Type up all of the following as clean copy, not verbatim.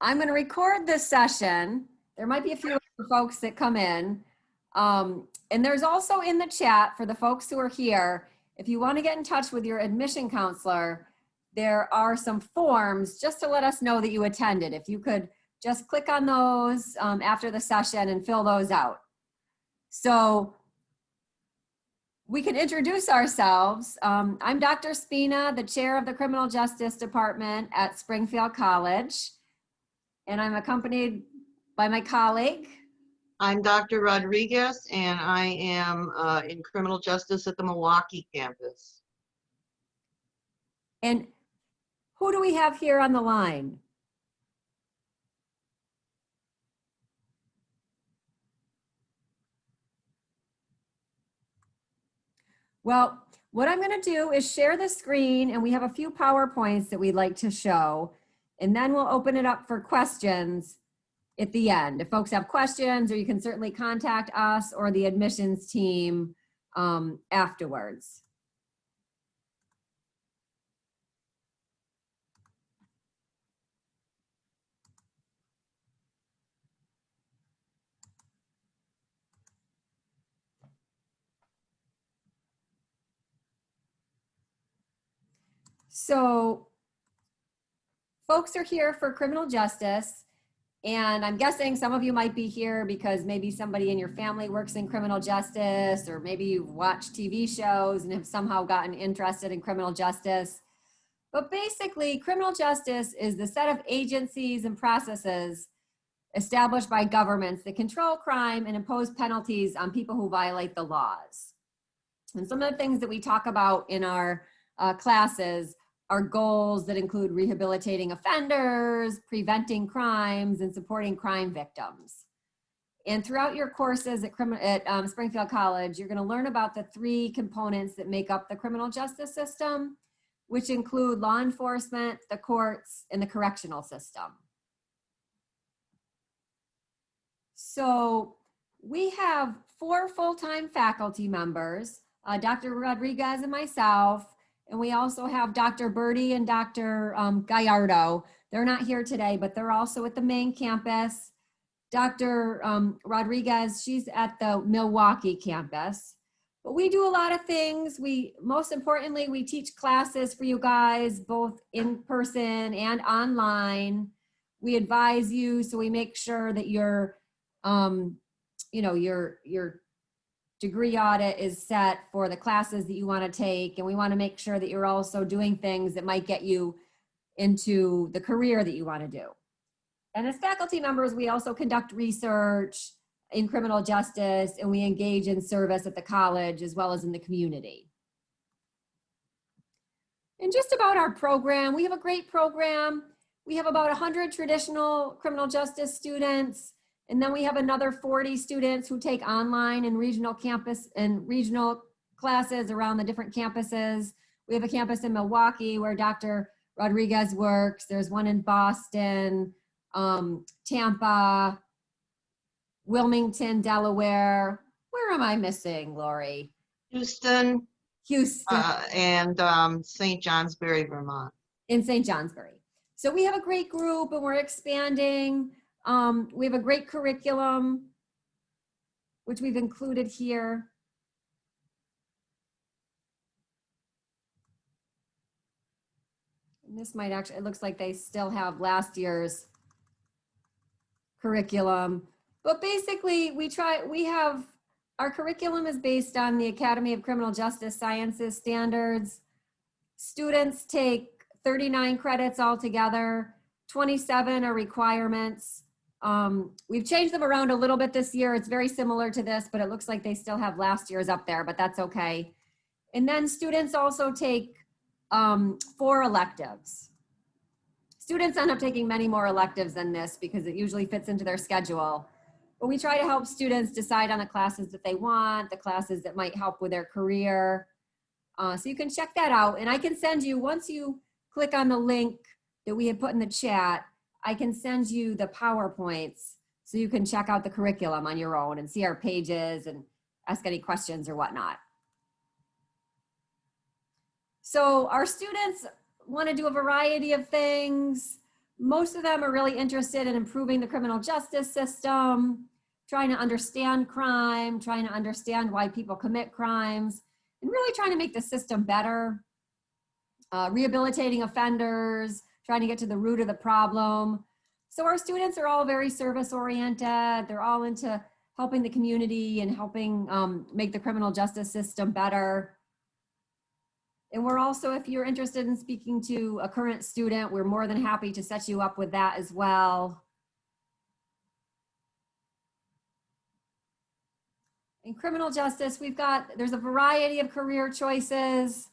I'm going to record this session. There might be a few other folks that come in. And there's also in the chat for the folks who are here, if you want to get in touch with your admission counselor, there are some forms just to let us know that you attended. If you could just click on those after the session and fill those out. So we can introduce ourselves. I'm Dr. Spina, the chair of the Criminal Justice Department at Springfield College. And I'm accompanied by my colleague. I'm Dr. Rodriguez, and I am in criminal justice at the Milwaukee campus. And who do we have here on the line? Well, what I'm going to do is share the screen, and we have a few PowerPoints that we'd like to show, and then we'll open it up for questions at the end. If folks have questions, or you can certainly contact us or the admissions team afterwards. So folks are here for criminal justice, and I'm guessing some of you might be here because maybe somebody in your family works in criminal justice, or maybe you've watched TV shows and have somehow gotten interested in criminal justice. But basically, criminal justice is the set of agencies and processes established by governments that control crime and impose penalties on people who violate the laws. And some of the things that we talk about in our classes are goals that include rehabilitating offenders, preventing crimes, and supporting crime victims. And throughout your courses at Springfield College, you're going to learn about the three components that make up the criminal justice system, which include law enforcement, the courts, and the correctional system. So we have 4 full-time faculty members, Dr. Rodriguez and myself, and we also have Dr. Birdie and Dr. Gallardo. They're not here today, but they're also at the main campus. Dr. Rodriguez, she's at the Milwaukee campus. But we do a lot of things. Most importantly, we teach classes for you guys, both in person and online. We advise you, so we make sure that your degree audit is set for the classes that you want to take, and we want to make sure that you're also doing things that might get you into the career that you want to do. And as faculty members, we also conduct research in criminal justice, and we engage in service at the college as well as in the community. And just about our program, we have a great program. We have about 100 traditional criminal justice students, and then we have another 40 students who take online and regional campus and regional classes around the different campuses. We have a campus in Milwaukee where Dr. Rodriguez works. There's one in Boston, Tampa, Wilmington, Delaware. Where am I missing, Lori? Houston. And St. Johnsbury, Vermont. In St. Johnsbury. So we have a great group, and we're expanding. We have a great curriculum, which we've included here. And this might actually, it looks like they still have last year's curriculum. But basically, our curriculum is based on the Academy of Criminal Justice Sciences standards. Students take 39 credits altogether, 27 are requirements. We've changed them around a little bit this year. It's very similar to this, but it looks like they still have last year's up there, but that's okay. And then students also take 4 electives. Students end up taking many more electives than this because it usually fits into their schedule. But we try to help students decide on the classes that they want, the classes that might help with their career. So you can check that out. And I can send you, once you click on the link that we had put in the chat, I can send you the PowerPoints so you can check out the curriculum on your own and see our pages and ask any questions or whatnot. So our students want to do a variety of things. most of them are really interested in improving the criminal justice system, trying to understand crime, trying to understand why people commit crimes, and really trying to make the system better. Rehabilitating offenders, trying to get to the root of the problem. So our students are all very service oriented. They're all into helping the community and helping make the criminal justice system better. And we're also, if you're interested in speaking to a current student, we're more than happy to set you up with that as well. In criminal justice, there's a variety of career choices.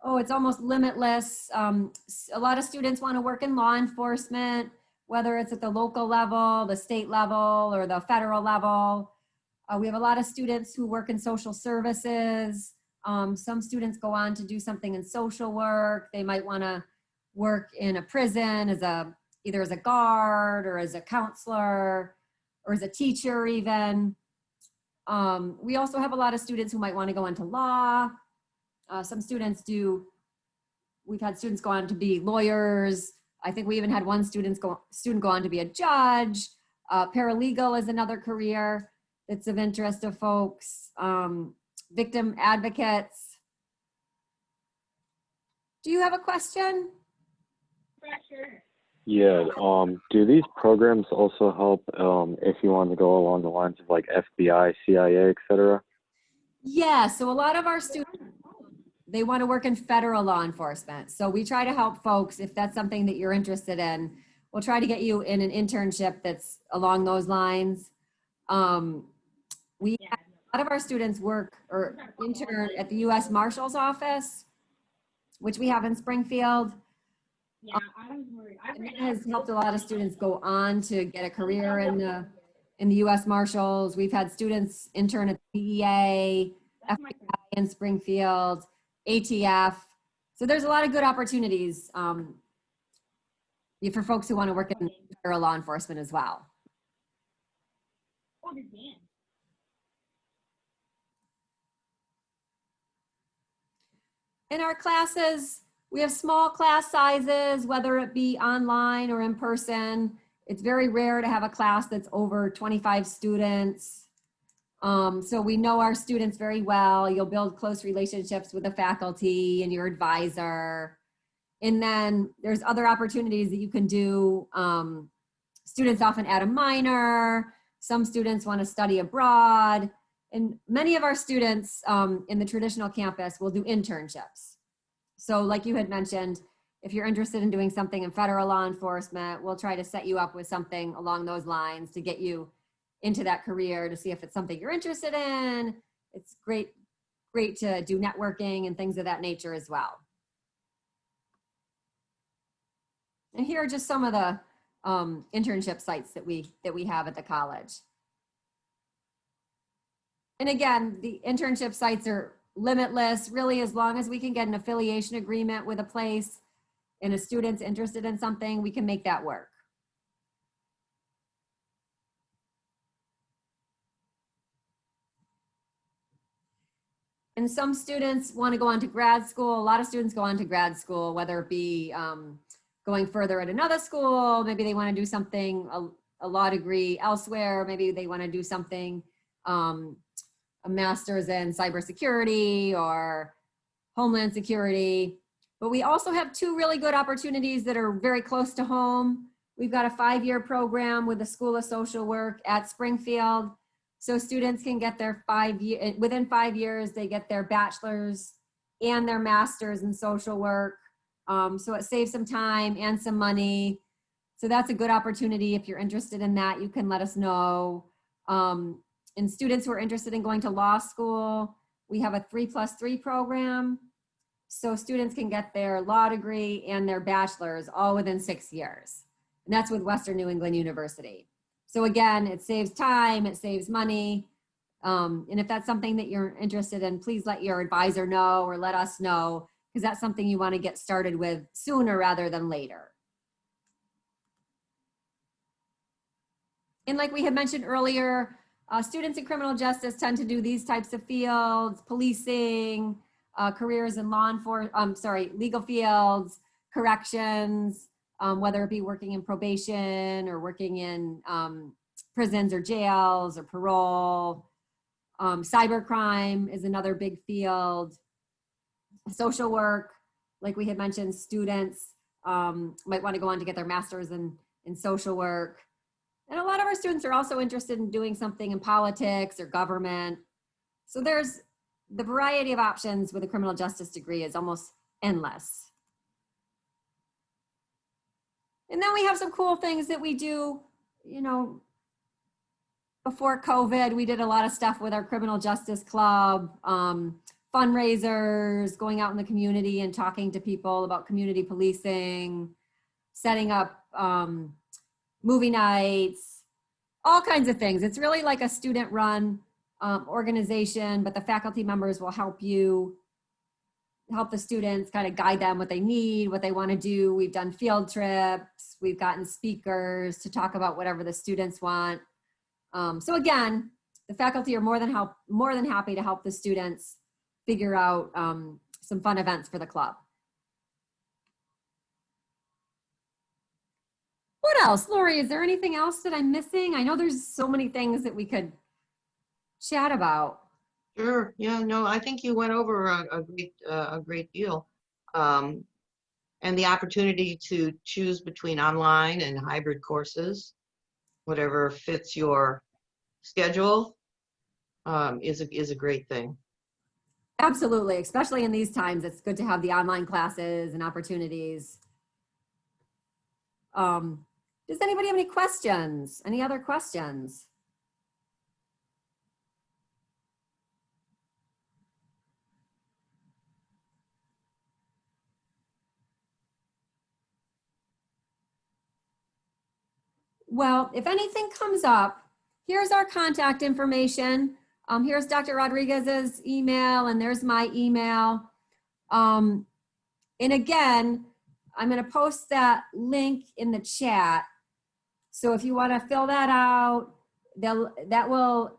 Oh, it's almost limitless. A lot of students want to work in law enforcement, whether it's at the local level, the state level, or the federal level. We have a lot of students who work in social services. Some students go on to do something in social work. They might want to work in a prison either as a guard or as a counselor or as a teacher even. We also have a lot of students who might want to go into law. Some students we've had students go on to be lawyers. I think we even had one student go on to be a judge. Paralegal is another career that's of interest to folks. Victim advocates. Do you have a question? Yeah, do these programs also help if you want to go along the lines of like FBI, CIA, etc.? Yeah, so a lot of our students, they want to work in federal law enforcement. So we try to help folks if that's something that you're interested in. We'll try to get you in an internship that's along those lines. A lot of our students work or intern at the U.S. Marshal's office, which we have in Springfield. And that has helped a lot of students go on to get a career in the U.S. Marshals. We've had students intern at the DEA, FBI in Springfield, ATF. So there's a lot of good opportunities for folks who want to work in federal law enforcement as well. In our classes, we have small class sizes, whether it be online or in person. It's very rare to have a class that's over 25 students. So we know our students very well. You'll build close relationships with the faculty and your advisor. And then there's other opportunities that you can do. Students often add a minor. Some students want to study abroad. And many of our students in the traditional campus will do internships. So like you had mentioned, if you're interested in doing something in federal law enforcement, we'll try to set you up with something along those lines to get you into that career to see if it's something you're interested in. It's great to do networking and things of that nature as well. And here are just some of the internship sites that we have at the college. And again, the internship sites are limitless, really, as long as we can get an affiliation agreement with a place and a student's interested in something, we can make that work. And some students want to go on to grad school. A lot of students go on to grad school, whether it be going further at another school, maybe they want to do something, a law degree elsewhere, maybe they want to do something, a master's in cybersecurity or homeland security. But we also have two really good opportunities that are very close to home. We've got a 5-year program with the School of Social Work at Springfield. So students can get their within 5 years, they get their bachelor's and their master's in social work. So it saves some time and some money. So that's a good opportunity. If you're interested in that, you can let us know. And students who are interested in going to law school, we have a 3+3 program. So students can get their law degree and their bachelor's all within 6 years. And that's with Western New England University. So again, it saves time, it saves money. And if that's something that you're interested in, please let your advisor know or let us know, because that's something you want to get started with sooner rather than later. And like we had mentioned earlier, students in criminal justice tend to do these types of fields: policing, careers in legal fields, corrections, whether it be working in probation or working in prisons or jails or parole. Cybercrime is another big field. Social work, like we had mentioned, students might want to go on to get their master's in social work. And a lot of our students are also interested in doing something in politics or government. So there's the variety of options with a criminal justice degree is almost endless. And then we have some cool things that we do, you know, before COVID, we did a lot of stuff with our criminal justice club, fundraisers, going out in the community and talking to people about community policing, setting up movie nights, all kinds of things. It's really like a student-run organization, but the faculty members will help the students, kind of guide them what they need, what they want to do. We've done field trips. We've gotten speakers to talk about whatever the students want. So again, the faculty are more than happy to help the students figure out some fun events for the club. What else? Lori, is there anything else that I'm missing? I know there's so many things that we could chat about. Sure. Yeah, no, I think you went over a great deal. And the opportunity to choose between online and hybrid courses, whatever fits your schedule, is a great thing. Absolutely, especially in these times, it's good to have the online classes and opportunities. Does anybody have any questions? Any other questions? Well, if anything comes up, here's our contact information. Here's Dr. Rodriguez's email, and there's my email. And again, I'm going to post that link in the chat. So if you want to fill that out, that will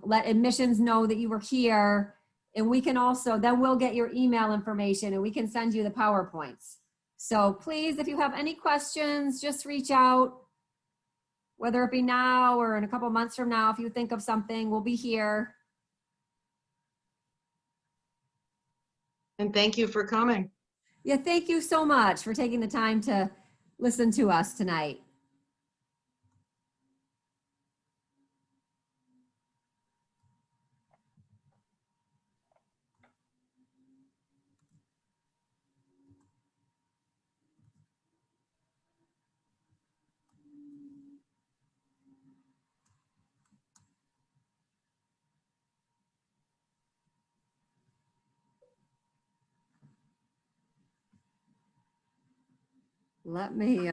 let admissions know that you were here. And we can also, then we'll get your email information and we can send you the PowerPoints. So please, if you have any questions, just reach out. Whether it be now or in a couple months from now, if you think of something, we'll be here. And thank you for coming. Yeah, thank you so much for taking the time to listen to us tonight. Let me